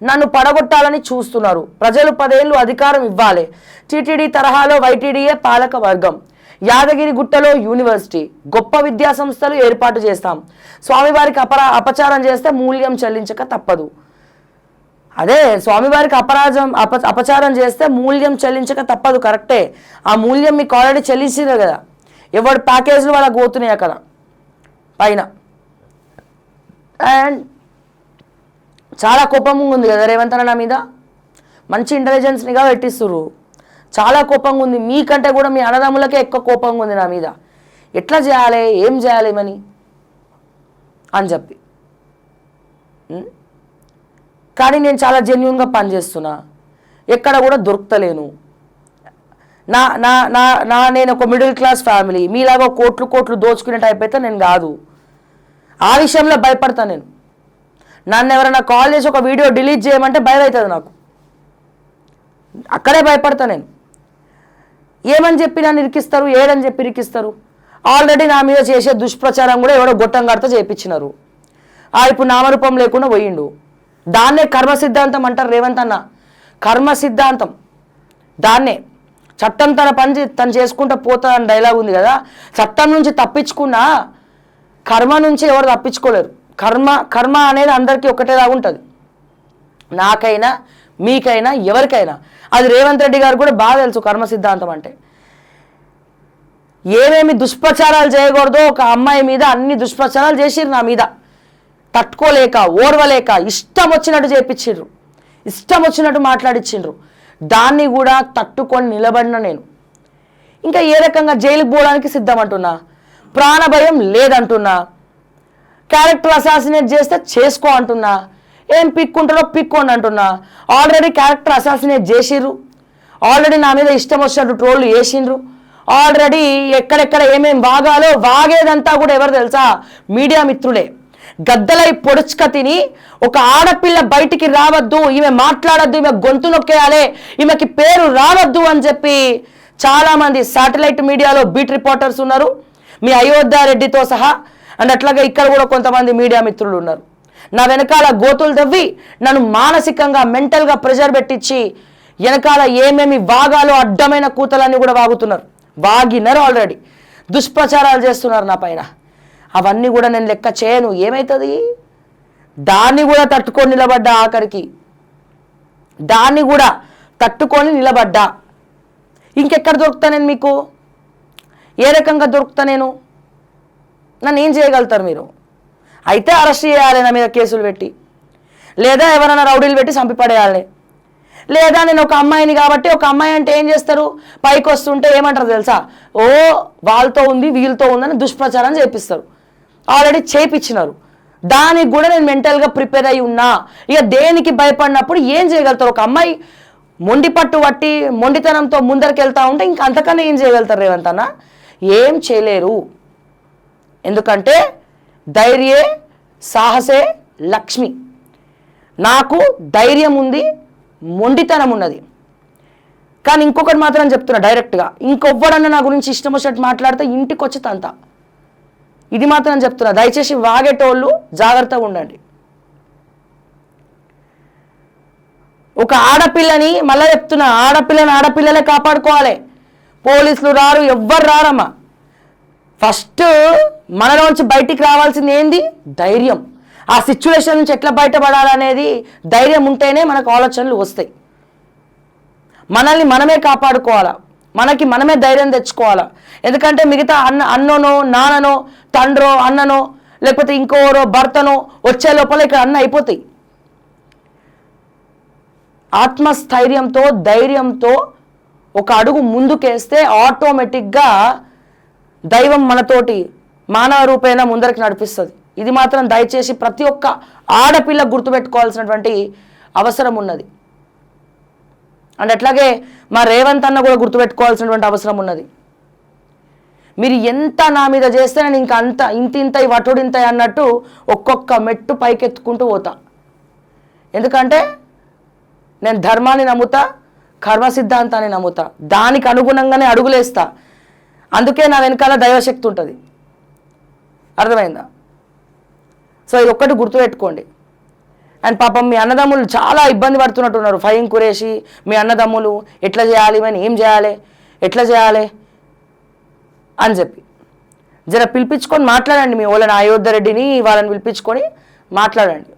నన్ను పడగొట్టాలని చూస్తున్నారు. ప్రజలు 10 ఏళ్ళు అధికారం ఇవ్వాలి. టీటీడీ తరహాలో వైటీడీఏ పాలక వర్గం. యాదగిరి గుట్టలో యూనివర్సిటీ, గొప్ప విద్యా సంస్థలు ఏర్పాటు చేస్తాం. స్వామివారికి అపచారం చేస్తే మూల్యం చెల్లించక తప్పదు. అదే స్వామివారికి అపచారం చేస్తే మూల్యం చెల్లించక తప్పదు, కరెక్టే. ఆ మూల్యం మీకు ఆల్రెడీ చెల్లించారు కదా. ఎవరి ప్యాకేజ్లు వాళ్ళకి పోతున్నాయి అక్కడ పైన. అండ్ చాలా కోపంగా ఉంది కదా రేవంత్ అన్న నా మీద. మంచి ఇంటెలిజెన్స్నిగా పెట్టిస్తుర్రు. చాలా కోపంగా ఉంది. మీకంటే కూడా మీ అన్నదమ్ములకే ఎక్కువ కోపంగా ఉంది నా మీద. ఎట్లా చేయాలి, ఏం చేయాలి అని చెప్పి. కానీ నేను చాలా జెన్యూన్గా పనిచేస్తున్నా, ఎక్కడ కూడా దొరుకుతలేను. నేను ఒక మిడిల్ క్లాస్ ఫ్యామిలీ. మీలాగా కోట్లు దోచుకునే టైప్ అయితే నేను కాదు. ఆ విషయంలో భయపడతా నేను. నన్ను ఎవరైనా కాల్ చేసి ఒక వీడియో డిలీట్ చేయమంటే భయం అవుతుంది నాకు. అక్కడే భయపడతా నేను. ఏమని చెప్పి నన్ను ఇరికిస్తారు, ఏడని చెప్పి ఇరికిస్తారు. ఆల్రెడీ నా మీద చేసే దుష్ప్రచారం కూడా ఎవడో గొట్టం కడితే చేయించినారు. ఇప్పుడు నామరూపం లేకుండా పోయిండు. దాన్నే కర్మ సిద్ధాంతం అంటారు రేవంత్ అన్న. కర్మ సిద్ధాంతం దాన్నే. చట్టం తన పని తను చేసుకుంటూ పోతా అని డైలాగ్ ఉంది కదా. చట్టం నుంచి తప్పించుకున్నా కర్మ నుంచి ఎవరు తప్పించుకోలేరు. కర్మ అనేది అందరికీ ఒకటేలాగా ఉంటుంది. నాకైనా మీకైనా ఎవరికైనా. అది రేవంత్ రెడ్డి గారు కూడా బాగా తెలుసు కర్మ సిద్ధాంతం అంటే. ఏమేమి దుష్ప్రచారాలు చేయకూడదో ఒక అమ్మాయి మీద అన్ని దుష్ప్రచారాలు చేసిర్రు నా మీద. తట్టుకోలేక ఓర్వలేక ఇష్టం వచ్చినట్టు చేపించిండ్రు, ఇష్టం వచ్చినట్టు మాట్లాడిచ్చిండ్రు. దాన్ని కూడా తట్టుకొని నిలబడిన నేను. ఇంకా ఏ రకంగా జైలుకు పోవడానికి సిద్ధం అంటున్నా, ప్రాణభయం లేదంటున్నా, క్యారెక్టర్ అసాసినేట్ చేస్తే చేసుకో అంటున్నా, ఏం పిక్కుంటారో పిక్కోండి అంటున్నా. ఆల్రెడీ క్యారెక్టర్ అసాసినేట్ చేసిర్రు, ఆల్రెడీ నా మీద ఇష్టం వచ్చినట్టు ట్రోళ్ళు చేసిండ్రు. ఆల్రెడీ ఎక్కడెక్కడ ఏమేం వాగాలో వాగేదంతా కూడా ఎవరు తెలుసా? మీడియా మిత్రులే. గద్దలై పొడుచుక తిని ఒక ఆడపిల్ల బయటికి రావద్దు, ఈమె మాట్లాడద్దు, ఈమె గొంతు నొక్కేయాలి, ఈమెకి పేరు రావద్దు అని చెప్పి చాలామంది శాటిలైట్ మీడియాలో బీట్ రిపోర్టర్స్ ఉన్నారు, మీ అయోధ్య రెడ్డితో సహా. అండ్ అట్లాగే ఇక్కడ కూడా కొంతమంది మీడియా మిత్రులు ఉన్నారు. నా వెనకాల గోతులు తవ్వి నన్ను మానసికంగా మెంటల్గా ప్రెషర్ పెట్టించి వెనకాల ఏమేమి వాగాలో అడ్డమైన కూతలన్నీ కూడా వాగుతున్నారు, వాగినారు. ఆల్రెడీ దుష్ప్రచారాలు చేస్తున్నారు నా పైన. అవన్నీ కూడా నేను లెక్క చేయను. ఏమవుతుంది? దాన్ని కూడా తట్టుకొని నిలబడ్డా, ఆఖరికి దాన్ని కూడా తట్టుకొని నిలబడ్డా. ఇంకెక్కడ దొరుకుతా నేను మీకు? ఏ రకంగా దొరుకుతా నేను? నన్ను ఏం చేయగలుగుతారు మీరు? అయితే అరెస్ట్ చేయాలి నా మీద కేసులు పెట్టి, లేదా ఎవరైనా రౌడీలు పెట్టి చంపిపడేయాలి. లేదా నేను ఒక అమ్మాయిని కాబట్టి, ఒక అమ్మాయి అంటే ఏం చేస్తారు, పైకి వస్తుంటే ఏమంటారు తెలుసా? ఓ వాళ్ళతో ఉంది వీళ్ళతో ఉందని దుష్ప్రచారం చేపిస్తారు. ఆల్రెడీ చేపించినారు. దానికి కూడా నేను మెంటల్గా ప్రిపేర్ అయి ఉన్నా. ఇక దేనికి భయపడినప్పుడు ఏం చేయగలుగుతారు? ఒక అమ్మాయి మొండి పట్టు పట్టి మొండితనంతో ముందరికి వెళ్తా ఉంటే ఇంకా అంతకన్నా ఏం చేయగలుగుతారు రేవంత్ అన్న? ఏం చేయలేరు. ఎందుకంటే ధైర్యే సాహసే లక్ష్మి. నాకు ధైర్యం ఉంది, మొండితనం ఉన్నది. కానీ ఇంకొకటి మాత్రం చెప్తున్నా డైరెక్ట్గా, ఇంకొవ్వడన్నా నా గురించి ఇష్టం వచ్చినట్టు మాట్లాడితే ఇంటికి వచ్చి తంత. ఇది మాత్రం చెప్తున్నా, దయచేసి వాగేటోళ్ళు జాగ్రత్తగా ఉండండి. ఒక ఆడపిల్లని మళ్ళీ చెప్తున్నా, ఆడపిల్లలే కాపాడుకోవాలి. పోలీసులు రారు, ఎవ్వరు రారమ్మా. ఫస్ట్ మనలోంచి బయటికి రావాల్సింది ఏంది? ధైర్యం. ఆ సిచ్యువేషన్ నుంచి ఎట్లా బయటపడాలనేది ధైర్యం ఉంటేనే మనకు ఆలోచనలు వస్తాయి. మనల్ని మనమే కాపాడుకోవాలా, మనకి మనమే ధైర్యం తెచ్చుకోవాలా. ఎందుకంటే మిగతా అన్ననో నాన్ననో తండ్రో అన్ననో లేకపోతే ఇంకోరో భర్తనో వచ్చే లోపల ఇక్కడ అన్న అయిపోతాయి. ఆత్మస్థైర్యంతో ధైర్యంతో ఒక అడుగు ముందుకేస్తే ఆటోమేటిక్గా దైవం మనతోటి మానవ రూపేణ ముందరికి నడిపిస్తుంది. ఇది మాత్రం దయచేసి ప్రతి ఒక్క ఆడపిల్ల గుర్తుపెట్టుకోవాల్సినటువంటి అవసరం ఉన్నది. అండ్ అట్లాగే మా రేవంత్ అన్న కూడా గుర్తుపెట్టుకోవాల్సినటువంటి అవసరం ఉన్నది. మీరు ఎంత నా మీద చేస్తే నేను ఇంకా అంత ఇంత వటుడింత అన్నట్టు ఒక్కొక్క మెట్టు పైకెత్తుకుంటూ పోతా. ఎందుకంటే నేను ధర్మాన్ని నమ్ముతా, కర్మ సిద్ధాంతాన్ని నమ్ముతా, దానికి అనుగుణంగానే అడుగులేస్తా. అందుకే నా వెనకాల దైవశక్తి ఉంటుంది. అర్థమైందా? సో ఇది ఒక్కటి గుర్తుపెట్టుకోండి. అండ్ పాపం మీ అన్నదమ్ములు చాలా ఇబ్బంది పడుతున్నట్టున్నారు. ఫహీం ఖురేషి మీ అన్నదమ్ములు ఎట్లా చేయాలి, మనం ఏం చేయాలి, ఎట్లా చేయాలి అని చెప్పి జర పిలిపించుకొని మాట్లాడండి. మీ వాళ్ళని అయోధ్య రెడ్డిని వాళ్ళని పిలిపించుకొని మాట్లాడండి.